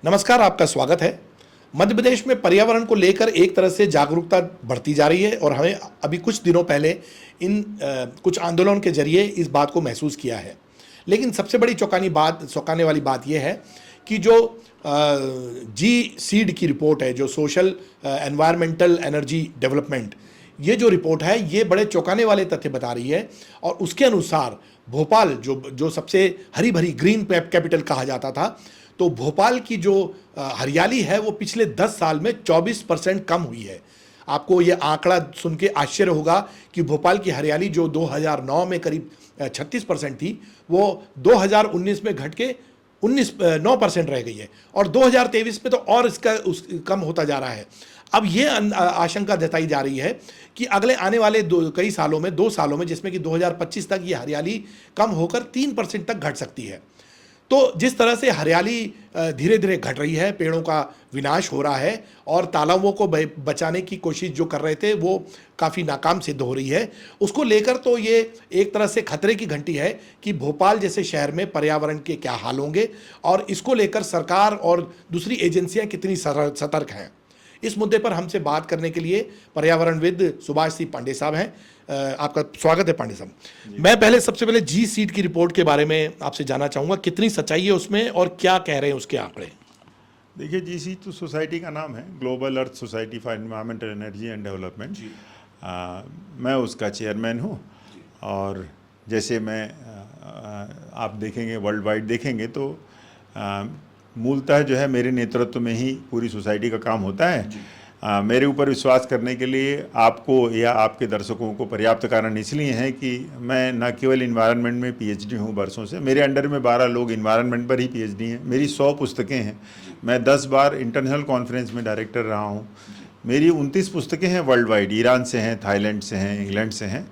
नमस्कार, आपका स्वागत है। मध्य प्रदेश में पर्यावरण को लेकर एक तरह से जागरूकता बढ़ती जा रही है और हमें अभी कुछ दिनों पहले कुछ आंदोलन के जरिए इस बात को महसूस किया है। लेकिन सबसे बड़ी चौंकाने वाली बात यह है कि जो जी सीड की रिपोर्ट है, जो सोशल एनवायरमेंटल एनर्जी डेवलपमेंट, ये जो रिपोर्ट है ये बड़े चौंकाने वाले तथ्य बता रही है। और उसके अनुसार भोपाल जो सबसे हरी भरी ग्रीन कैपिटल कहा जाता था, तो भोपाल की जो हरियाली है वो पिछले 10 साल में 24% कम हुई है। आपको ये आंकड़ा सुन के आश्चर्य होगा कि भोपाल की हरियाली जो 2009 में करीब 36% थी, वो 2019 में घट के 9% रह गई है और 2023 में तो और इसका कम होता जा रहा है। अब ये आशंका जताई जा रही है कि अगले आने वाले कई सालों में, 2 सालों में, जिसमें कि 2025 तक ये हरियाली कम होकर 3% तक घट सकती है। तो जिस तरह से हरियाली धीरे धीरे घट रही है, पेड़ों का विनाश हो रहा है और तालाबों को बचाने की कोशिश जो कर रहे थे वो काफ़ी नाकाम सिद्ध हो रही है, उसको लेकर तो ये एक तरह से खतरे की घंटी है कि भोपाल जैसे शहर में पर्यावरण के क्या हाल होंगे और इसको लेकर सरकार और दूसरी एजेंसियां कितनी सतर्क हैं। इस मुद्दे पर हमसे बात करने के लिए पर्यावरणविद सुभाष सिंह पांडे साहब हैं। आपका स्वागत है पांडे साहब। मैं पहले सबसे पहले जी सीड की रिपोर्ट के बारे में आपसे जानना चाहूँगा, कितनी सच्चाई है उसमें और क्या कह रहे हैं उसके आंकड़े। देखिए, जी सीड तो सोसाइटी का नाम है, global earth society for environmental energy and development. मैं उसका चेयरमैन हूँ और जैसे आप देखेंगे, वर्ल्ड वाइड देखेंगे तो मूलतः जो है मेरे नेतृत्व में ही पूरी सोसाइटी का काम होता है। मेरे ऊपर विश्वास करने के लिए आपको या आपके दर्शकों को पर्याप्त कारण इसलिए हैं कि मैं न केवल इन्वायरमेंट में पीएचडी हूँ वर्षों से, मेरे अंडर में 12 लोग इन्वायरमेंट पर ही पीएचडी हैं, मेरी 100 पुस्तकें हैं, मैं 10 बार इंटरनेशनल कॉन्फ्रेंस में डायरेक्टर रहा हूँ, मेरी 29 पुस्तकें हैं वर्ल्ड वाइड, ईरान से हैं, थाईलैंड से हैं, इंग्लैंड से हैं।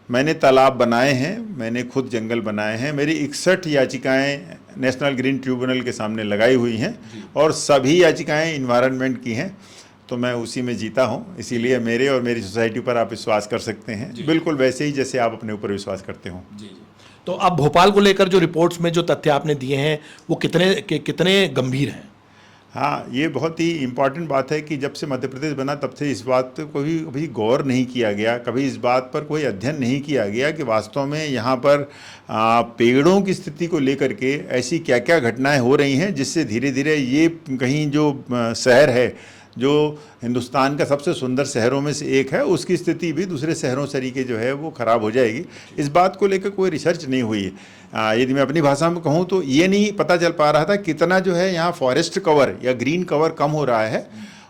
मैंने तालाब बनाए हैं, मैंने खुद जंगल बनाए हैं, मेरी 61 याचिकाएँ नेशनल ग्रीन ट्रिब्यूनल के सामने लगाई हुई हैं और सभी याचिकाएँ इन्वायरमेंट की हैं। तो मैं उसी में जीता हूँ, इसीलिए मेरे और मेरी सोसाइटी पर आप विश्वास कर सकते हैं, बिल्कुल वैसे ही जैसे आप अपने ऊपर विश्वास करते हो। तो अब भोपाल को लेकर जो रिपोर्ट्स में जो तथ्य आपने दिए हैं वो कितने गंभीर हैं? हाँ, ये बहुत ही इम्पॉर्टेंट बात है कि जब से मध्य प्रदेश बना तब से इस बात पर कभी गौर नहीं किया गया, कभी इस बात पर कोई अध्ययन नहीं किया गया कि वास्तव में यहाँ पर पेड़ों की स्थिति को लेकर के ऐसी क्या क्या घटनाएं हो रही हैं जिससे धीरे धीरे ये कहीं जो शहर है, जो हिंदुस्तान का सबसे सुंदर शहरों में से एक है, उसकी स्थिति भी दूसरे शहरों तरीके जो है वो ख़राब हो जाएगी। इस बात को लेकर कोई रिसर्च नहीं हुई है। यदि मैं अपनी भाषा में कहूँ तो ये नहीं पता चल पा रहा था कितना जो है यहाँ फॉरेस्ट कवर या ग्रीन कवर कम हो रहा है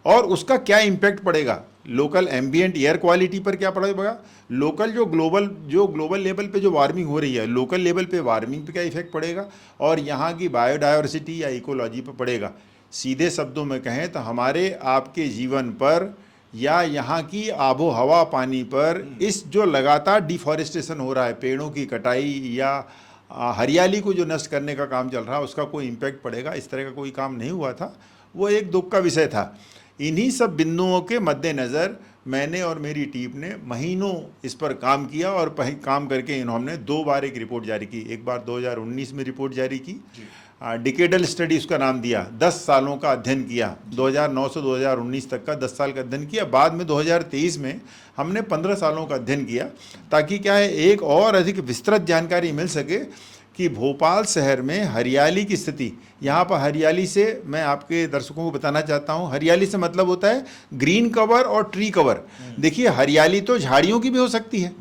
और उसका क्या इम्पैक्ट पड़ेगा, लोकल एम्बियंट एयर क्वालिटी पर क्या पड़ेगा, लोकल जो ग्लोबल लेवल पे जो वार्मिंग हो रही है, लोकल लेवल पे वार्मिंग पे क्या इफेक्ट पड़ेगा और यहाँ की बायोडाइवर्सिटी या इकोलॉजी पर पड़ेगा। सीधे शब्दों में कहें तो हमारे आपके जीवन पर या यहाँ की आबो हवा पानी पर इस जो लगातार डिफॉरेस्टेशन हो रहा है, पेड़ों की कटाई या हरियाली को जो नष्ट करने का काम चल रहा है, उसका कोई इम्पैक्ट पड़ेगा। इस तरह का कोई काम नहीं हुआ था, वो एक दुख का विषय था। इन्हीं सब बिंदुओं के मद्देनज़र मैंने और मेरी टीम ने महीनों इस पर काम किया और काम करके इन्होंने 2 बार एक रिपोर्ट जारी की। एक बार 2019 में रिपोर्ट जारी की, डिकेडल स्टडी उसका नाम दिया, 10 सालों का अध्ययन किया, 2009 से 2019 तक का 10 साल का अध्ययन किया। बाद में 2023 में हमने 15 सालों का अध्ययन किया ताकि क्या है, एक और अधिक विस्तृत जानकारी मिल सके कि भोपाल शहर में हरियाली की स्थिति। यहाँ पर हरियाली से मैं आपके दर्शकों को बताना चाहता हूँ, हरियाली से मतलब होता है ग्रीन कवर और ट्री कवर। देखिए, हरियाली तो झाड़ियों की भी हो सकती है,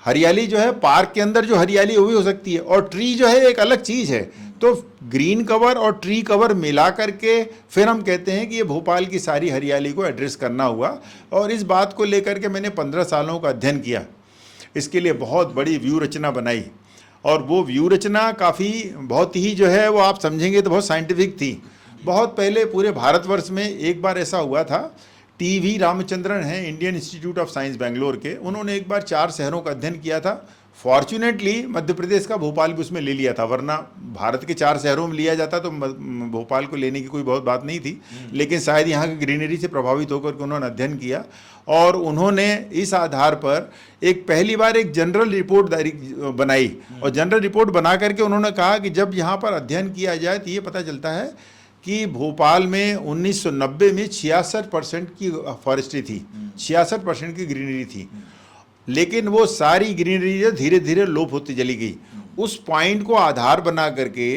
हरियाली जो है पार्क के अंदर जो हरियाली वो भी हो सकती है, और ट्री जो है एक अलग चीज़ है। तो ग्रीन कवर और ट्री कवर मिला करके फिर हम कहते हैं कि ये भोपाल की सारी हरियाली को एड्रेस करना हुआ। और इस बात को लेकर के मैंने 15 सालों का अध्ययन किया, इसके लिए बहुत बड़ी व्यू रचना बनाई और वो व्यू रचना बहुत ही जो है वो आप समझेंगे तो बहुत साइंटिफिक थी। बहुत पहले पूरे भारतवर्ष में एक बार ऐसा हुआ था, टी.वी. रामचंद्रन हैं, Indian institute of science Bangalore के, उन्होंने एक बार 4 शहरों का अध्ययन किया था। फॉर्चुनेटली मध्य प्रदेश का भोपाल भी उसमें ले लिया था, वरना भारत के 4 शहरों में लिया जाता तो भोपाल को लेने की कोई बहुत बात नहीं थी। लेकिन शायद यहाँ की ग्रीनरी से प्रभावित होकर के उन्होंने अध्ययन किया और उन्होंने इस आधार पर पहली बार एक जनरल रिपोर्ट बनाई। और जनरल रिपोर्ट बना करके उन्होंने कहा कि जब यहाँ पर अध्ययन किया जाए तो ये पता चलता है कि भोपाल में 1990 में 66% की फॉरेस्ट्री थी, 66% की ग्रीनरी थी, लेकिन वो सारी ग्रीनरी जो धीरे धीरे लोप होती चली गई। उस पॉइंट को आधार बना करके,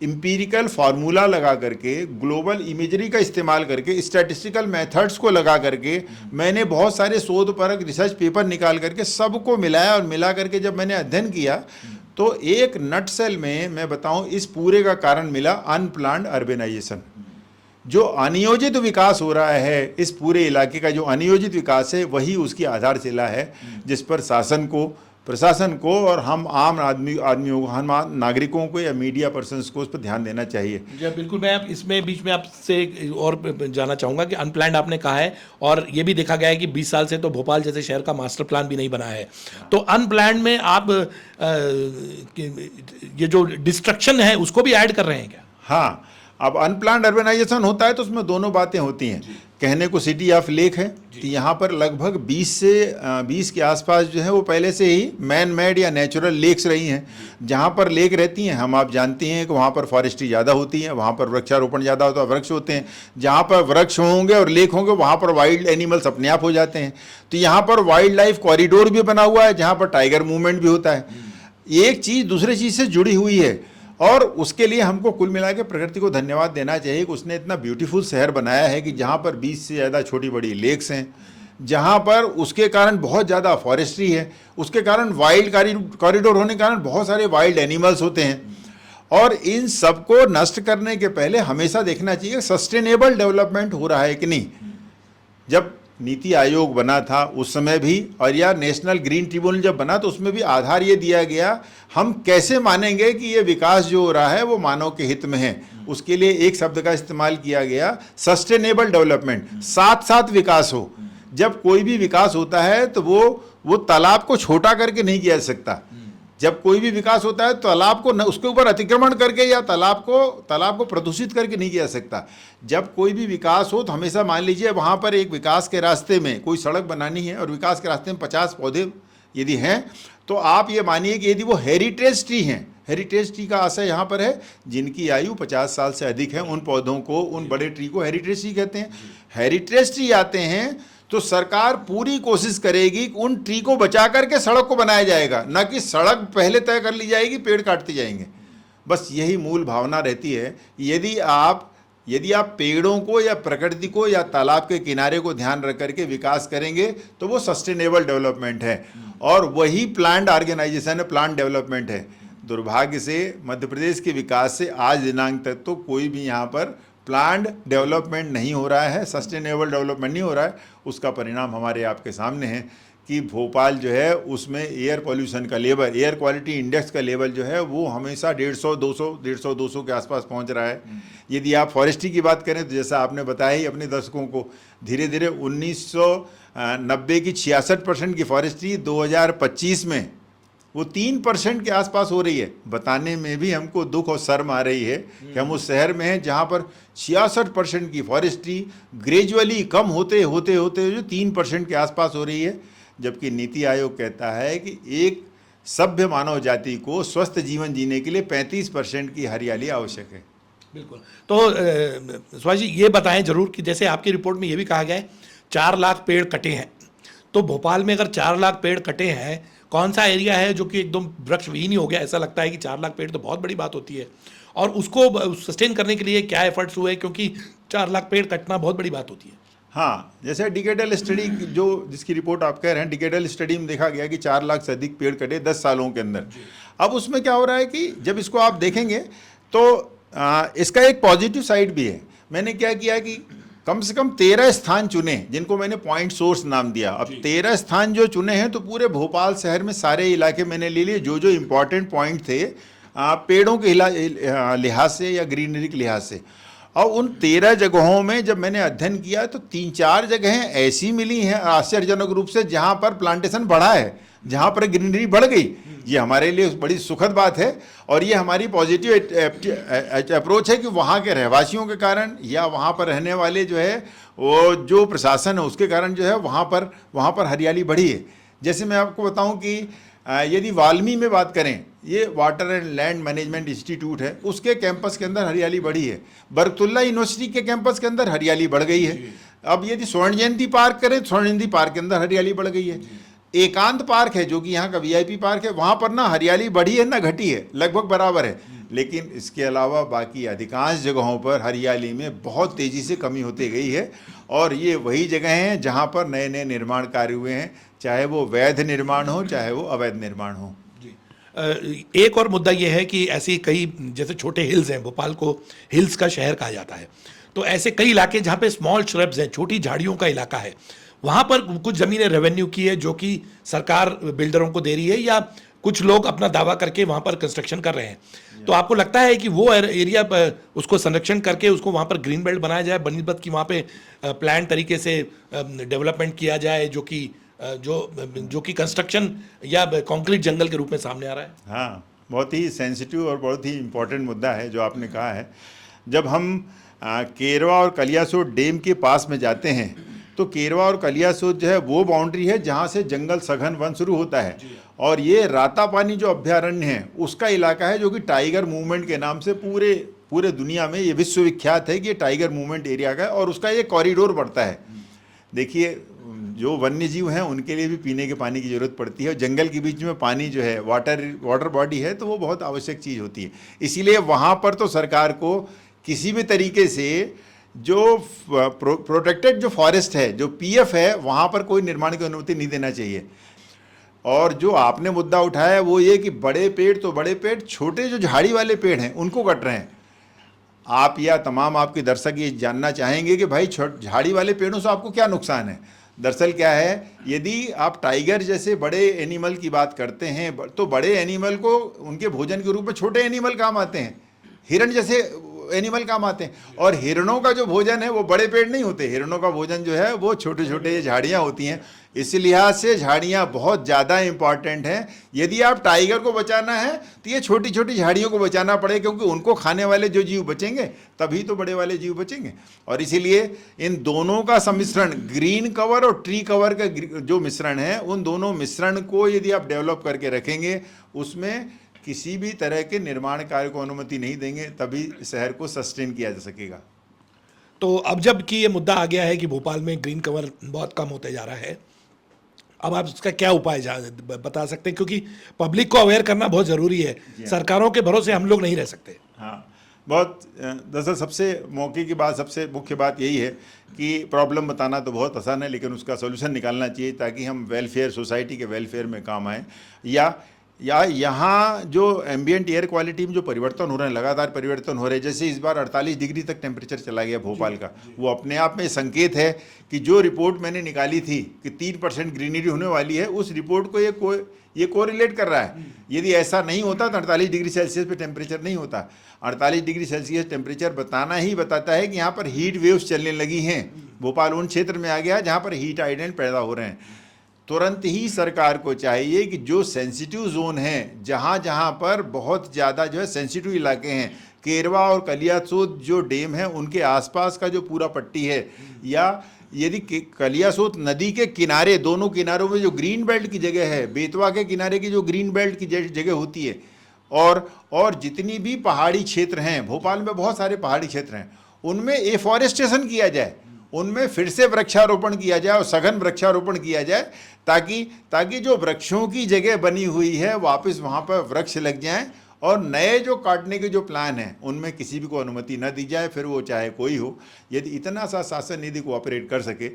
इम्पीरिकल फार्मूला लगा करके, ग्लोबल इमेजरी का इस्तेमाल करके, स्टैटिस्टिकल मेथड्स को लगा करके, मैंने बहुत सारे शोध परक रिसर्च पेपर निकाल करके सबको मिलाया, और मिला करके जब मैंने अध्ययन किया तो एक नटसेल में मैं बताऊं, इस पूरे का कारण मिला अनप्लान्ड अर्बेनाइजेशन। जो अनियोजित विकास हो रहा है इस पूरे इलाके का, जो अनियोजित विकास है, वही उसकी आधारशिला है जिस पर शासन को, प्रशासन को और हम आम आदमियों को, हम नागरिकों को या मीडिया पर्सन्स को उस पर ध्यान देना चाहिए। जी बिल्कुल। मैं आप इसमें बीच में आपसे और जानना चाहूँगा कि अनप्लान्ड आपने कहा है, और ये भी देखा गया है कि 20 साल से तो भोपाल जैसे शहर का मास्टर प्लान भी नहीं बना है। तो अनप्लान्ड में आप ये जो डिस्ट्रक्शन है उसको भी ऐड कर रहे हैं क्या? हाँ, अब अनप्लान्ड अर्बनाइजेशन होता है तो उसमें दोनों बातें होती हैं। कहने को सिटी ऑफ लेक है, तो यहाँ पर लगभग 20 के आसपास जो है वो पहले से ही मैन मेड या नेचुरल लेक्स रही हैं। जहाँ पर लेक रहती हैं, हम आप जानते हैं कि वहाँ पर फॉरेस्ट्री ज़्यादा होती है, वहाँ पर वृक्षारोपण ज़्यादा होता है, वृक्ष होते हैं। जहाँ पर वृक्ष होंगे और लेक होंगे वहाँ पर वाइल्ड एनिमल्स अपने आप हो जाते हैं। तो यहाँ पर वाइल्ड लाइफ कॉरिडोर भी बना हुआ है, जहाँ पर टाइगर मूवमेंट भी होता है। एक चीज़ दूसरी चीज़ से जुड़ी हुई है, और उसके लिए हमको कुल मिला के प्रकृति को धन्यवाद देना चाहिए कि उसने इतना ब्यूटीफुल शहर बनाया है कि जहाँ पर 20 से ज़्यादा छोटी बड़ी लेक्स हैं, जहाँ पर उसके कारण बहुत ज़्यादा फॉरेस्ट्री है, उसके कारण वाइल्ड कॉरिडोर होने के कारण बहुत सारे वाइल्ड एनिमल्स होते हैं। और इन सबको नष्ट करने के पहले हमेशा देखना चाहिए सस्टेनेबल डेवलपमेंट हो रहा है कि नहीं। जब नीति आयोग बना था उस समय भी, और या नेशनल ग्रीन ट्रिब्यूनल जब बना तो उसमें भी आधार ये दिया गया, हम कैसे मानेंगे कि ये विकास जो हो रहा है वो मानव के हित में है। उसके लिए एक शब्द का इस्तेमाल किया गया, सस्टेनेबल डेवलपमेंट, साथ साथ विकास हो। जब कोई भी विकास होता है तो वो तालाब को छोटा करके नहीं किया जा सकता। जब कोई भी विकास होता है तालाब को उसके ऊपर अतिक्रमण करके या तालाब को प्रदूषित करके नहीं किया जा सकता। जब कोई भी विकास हो तो हमेशा मान लीजिए वहाँ पर एक विकास के रास्ते में कोई सड़क बनानी है और विकास के रास्ते में 50 पौधे यदि हैं, तो आप ये मानिए कि यदि वो हेरिटेज ट्री हैं, हेरिटेज ट्री का आशय यहाँ पर है जिनकी आयु 50 साल से अधिक है, उन पौधों को, उन बड़े ट्री को हेरिटेज ट्री कहते हैं। हेरिटेज ट्री आते हैं तो सरकार पूरी कोशिश करेगी कि उन ट्री को बचा करके सड़क को बनाया जाएगा, न कि सड़क पहले तय कर ली जाएगी, पेड़ काटते जाएंगे। बस यही मूल भावना रहती है। यदि आप पेड़ों को या प्रकृति को या तालाब के किनारे को ध्यान रख करके विकास करेंगे तो वो सस्टेनेबल डेवलपमेंट है, और वही प्लान्ड ऑर्गेनाइजेशन है, प्लान्ड डेवलपमेंट है। दुर्भाग्य से मध्य प्रदेश के विकास से आज दिनांक तक तो कोई भी यहाँ पर प्लान्ड डेवलपमेंट नहीं हो रहा है, सस्टेनेबल डेवलपमेंट नहीं हो रहा है। उसका परिणाम हमारे आपके सामने है कि भोपाल जो है उसमें एयर पॉल्यूशन का लेवल, एयर क्वालिटी इंडेक्स का लेवल जो है वो हमेशा 150-200 के आसपास पहुंच रहा है। यदि आप फॉरेस्ट्री की बात करें तो जैसा आपने बताया ही अपने दर्शकों को, धीरे धीरे 1990 की 66% की फॉरेस्ट्री 2025 में वो 3% के आसपास हो रही है। बताने में भी हमको दुख और शर्म आ रही है कि हम उस शहर में हैं जहाँ पर 66% की फॉरेस्ट्री ग्रेजुअली कम होते होते होते जो 3% के आसपास हो रही है, जबकि नीति आयोग कहता है कि एक सभ्य मानव जाति को स्वस्थ जीवन जीने के लिए 35% की हरियाली आवश्यक है। बिल्कुल। तो सुभाष जी ये बताएं जरूर कि जैसे आपकी रिपोर्ट में ये भी कहा गया है 4 लाख पेड़ कटे हैं, तो भोपाल में अगर 4 लाख पेड़ कटे हैं, कौन सा एरिया है जो कि एकदम वृक्षविहीन ही हो गया? ऐसा लगता है कि 4 लाख पेड़ तो बहुत बड़ी बात होती है, और उसको सस्टेन करने के लिए क्या एफर्ट्स हुए, क्योंकि 4 लाख पेड़ कटना बहुत बड़ी बात होती है। हाँ, जैसे डिकेडल स्टडी जो जिसकी रिपोर्ट आप कह रहे हैं, डिकेडल स्टडी में देखा गया कि 4 लाख से अधिक पेड़ कटे 10 सालों के अंदर। अब उसमें क्या हो रहा है कि जब इसको आप देखेंगे तो इसका एक पॉजिटिव साइड भी है। मैंने क्या किया कि कम से कम 13 स्थान चुने जिनको मैंने पॉइंट सोर्स नाम दिया। अब 13 स्थान जो चुने हैं तो पूरे भोपाल शहर में सारे इलाके मैंने ले लिए जो इम्पोर्टेंट पॉइंट थे पेड़ों के लिहाज से या ग्रीनरी के लिहाज से। और उन 13 जगहों में जब मैंने अध्ययन किया तो 3-4 जगहें ऐसी मिली हैं आश्चर्यजनक रूप से जहाँ पर प्लांटेशन बढ़ा है, जहाँ पर ग्रीनरी बढ़ गई। ये हमारे लिए बड़ी सुखद बात है, और ये हमारी पॉजिटिव अप्रोच है कि वहाँ के रहवासियों के कारण या वहाँ पर रहने वाले जो है वो जो प्रशासन है उसके कारण जो है वहाँ पर हरियाली बढ़ी है। जैसे मैं आपको बताऊँ कि यदि वाल्मी में बात करें, ये water and land management institute है, उसके कैंपस के अंदर हरियाली बढ़ी है। बरकतुल्ला यूनिवर्सिटी के कैंपस के अंदर हरियाली बढ़ गई है। अब यदि स्वर्ण जयंती पार्क करें, स्वर्ण जयंती पार्क के अंदर हरियाली बढ़ गई है। एकांत पार्क है जो कि यहाँ का वीआईपी पार्क है, वहाँ पर ना हरियाली बढ़ी है ना घटी है, लगभग बराबर है। लेकिन इसके अलावा बाकी अधिकांश जगहों पर हरियाली में बहुत तेज़ी से कमी होती गई है। और ये वही जगह हैं जहाँ पर नए नए निर्माण कार्य हुए हैं, चाहे वो वैध निर्माण हो चाहे वो अवैध निर्माण हो। एक और मुद्दा यह है कि ऐसी कई जैसे छोटे हिल्स हैं, भोपाल को हिल्स का शहर कहा जाता है, तो ऐसे कई इलाके जहाँ पे स्मॉल श्रब्स हैं, छोटी झाड़ियों का इलाका है, वहाँ पर कुछ ज़मीनें रेवेन्यू की है जो कि सरकार बिल्डरों को दे रही है, या कुछ लोग अपना दावा करके वहाँ पर कंस्ट्रक्शन कर रहे हैं। तो आपको लगता है कि वो एरिया उसको संरक्षण करके उसको वहाँ पर ग्रीन बेल्ट बनाया जाए, बनिस्बत की वहाँ पे प्लान तरीके से डेवलपमेंट किया जाए, जो कि कंस्ट्रक्शन या कंक्रीट जंगल के रूप में सामने आ रहा है? हाँ, बहुत ही सेंसिटिव और बहुत ही इम्पोर्टेंट मुद्दा है जो आपने कहा है। जब हम केरवा और कलियासोत डैम के पास में जाते हैं तो केरवा और कलियासोत जो है वो बाउंड्री है जहाँ से जंगल सघन वन शुरू होता है, और ये रातापानी जो अभ्यारण्य है उसका इलाका है जो कि टाइगर मूवमेंट के नाम से पूरे दुनिया में ये विश्वविख्यात है कि ये टाइगर मूवमेंट एरिया का है, और उसका ये कॉरिडोर बढ़ता है। देखिए, जो वन्य जीव हैं उनके लिए भी पीने के पानी की ज़रूरत पड़ती है, और जंगल के बीच में पानी जो है वाटर बॉडी है तो वो बहुत आवश्यक चीज़ होती है। इसीलिए वहाँ पर तो सरकार को किसी भी तरीके से जो प्रोटेक्टेड जो फॉरेस्ट है, जो पीएफ है, वहाँ पर कोई निर्माण की अनुमति नहीं देना चाहिए। और जो आपने मुद्दा उठाया है वो ये कि बड़े पेड़ तो बड़े पेड़, छोटे जो झाड़ी वाले पेड़ हैं उनको कट रहे हैं। आप या तमाम आपके दर्शक ये जानना चाहेंगे कि भाई झाड़ी वाले पेड़ों से आपको क्या नुकसान है। दरअसल क्या है, यदि आप टाइगर जैसे बड़े एनिमल की बात करते हैं तो बड़े एनिमल को उनके भोजन के रूप में छोटे एनिमल काम आते हैं, हिरण जैसे एनिमल काम आते हैं। और हिरणों का जो भोजन है वो बड़े पेड़ नहीं होते, हिरणों का भोजन जो है वो छोटे छोटे झाड़ियाँ होती हैं। इस लिहाज से झाड़ियाँ बहुत ज़्यादा इम्पॉर्टेंट हैं। यदि आप टाइगर को बचाना है तो ये छोटी छोटी झाड़ियों को बचाना पड़े, क्योंकि उनको खाने वाले जो जीव बचेंगे तभी तो बड़े वाले जीव बचेंगे। और इसीलिए इन दोनों का सम्मिश्रण, ग्रीन कवर और ट्री कवर का जो मिश्रण है, उन दोनों मिश्रण को यदि आप डेवलप करके रखेंगे, उसमें किसी भी तरह के निर्माण कार्य को अनुमति नहीं देंगे, तभी शहर को सस्टेन किया जा सकेगा। तो अब जब कि ये मुद्दा आ गया है कि भोपाल में ग्रीन कवर बहुत कम होते जा रहा है, अब आप इसका क्या उपाय बता सकते हैं? क्योंकि पब्लिक को अवेयर करना बहुत ज़रूरी है, सरकारों के भरोसे हम लोग नहीं रह सकते। हाँ, बहुत दरअसल सबसे मौके की बात, सबसे मुख्य बात यही है कि प्रॉब्लम बताना तो बहुत आसान है, लेकिन उसका सोल्यूशन निकालना चाहिए ताकि हम वेलफेयर, सोसाइटी के वेलफेयर में काम आए। या यहाँ जो एम्बियंट एयर क्वालिटी में जो परिवर्तन हो रहे हैं, लगातार परिवर्तन हो रहे हैं, जैसे इस बार 48 डिग्री तक टेम्परेचर चला गया भोपाल का, वो अपने आप में संकेत है कि जो रिपोर्ट मैंने निकाली थी कि 3% ग्रीनरी होने वाली है, उस रिपोर्ट को ये कोरिलेट कर रहा है। यदि ऐसा नहीं होता तो 48 डिग्री सेल्सियस पे टेम्परेचर नहीं होता। 48 डिग्री सेल्सियस टेम्परेचर बताता है कि यहाँ पर हीट वेव्स चलने लगी हैं। भोपाल उन क्षेत्र में आ गया जहाँ पर हीट आइलैंड पैदा हो रहे हैं। तुरंत ही सरकार को चाहिए कि जो सेंसिटिव जोन हैं, जहाँ जहाँ पर बहुत ज़्यादा जो है सेंसिटिव इलाके हैं, केरवा और कलियासोत जो डैम है उनके आसपास का जो पूरा पट्टी है, या यदि कलियासोत नदी के किनारे, दोनों किनारों में जो ग्रीन बेल्ट की जगह है, बेतवा के किनारे की जो ग्रीन बेल्ट की जगह होती है, और जितनी भी पहाड़ी क्षेत्र हैं, भोपाल में बहुत सारे पहाड़ी क्षेत्र हैं, उनमें एफॉरेस्टेशन किया जाए, उनमें फिर से वृक्षारोपण किया जाए और सघन वृक्षारोपण किया जाए, ताकि जो वृक्षों की जगह बनी हुई है वापस वहाँ पर वृक्ष लग जाएं, और नए जो काटने के जो प्लान हैं उनमें किसी भी को अनुमति न दी जाए, फिर वो चाहे कोई हो। यदि इतना सा शासन यदि कोऑपरेट कर सके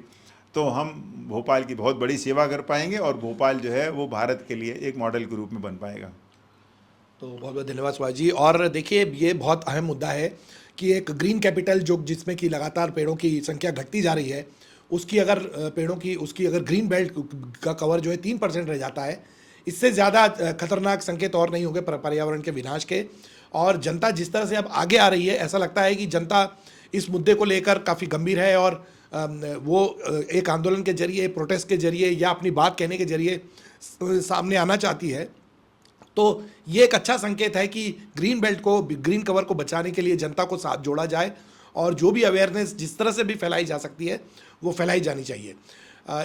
तो हम भोपाल की बहुत बड़ी सेवा कर पाएंगे, और भोपाल जो है वो भारत के लिए एक मॉडल के रूप में बन पाएगा। तो बहुत बहुत धन्यवाद सुभाष जी। और देखिए, ये बहुत अहम मुद्दा है कि एक ग्रीन कैपिटल जिसमें कि लगातार पेड़ों की संख्या घटती जा रही है, उसकी अगर ग्रीन बेल्ट का कवर जो है 3% रह जाता है, इससे ज़्यादा खतरनाक संकेत और नहीं होंगे पर्यावरण के विनाश के। और जनता जिस तरह से अब आगे आ रही है, ऐसा लगता है कि जनता इस मुद्दे को लेकर काफ़ी गंभीर है, और वो एक आंदोलन के जरिए, प्रोटेस्ट के जरिए या अपनी बात कहने के जरिए सामने आना चाहती है। तो ये एक अच्छा संकेत है कि ग्रीन कवर को बचाने के लिए जनता को साथ जोड़ा जाए, और जो भी अवेयरनेस जिस तरह से भी फैलाई जा सकती है वो फैलाई जानी चाहिए।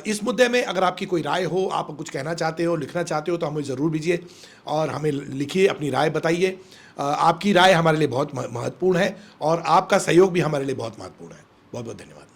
इस मुद्दे में अगर आपकी कोई राय हो, आप कुछ कहना चाहते हो, लिखना चाहते हो, तो हमें ज़रूर भेजिए और हमें लिखिए, अपनी राय बताइए। आपकी राय हमारे लिए बहुत महत्वपूर्ण है और आपका सहयोग भी हमारे लिए बहुत महत्वपूर्ण है। बहुत बहुत धन्यवाद।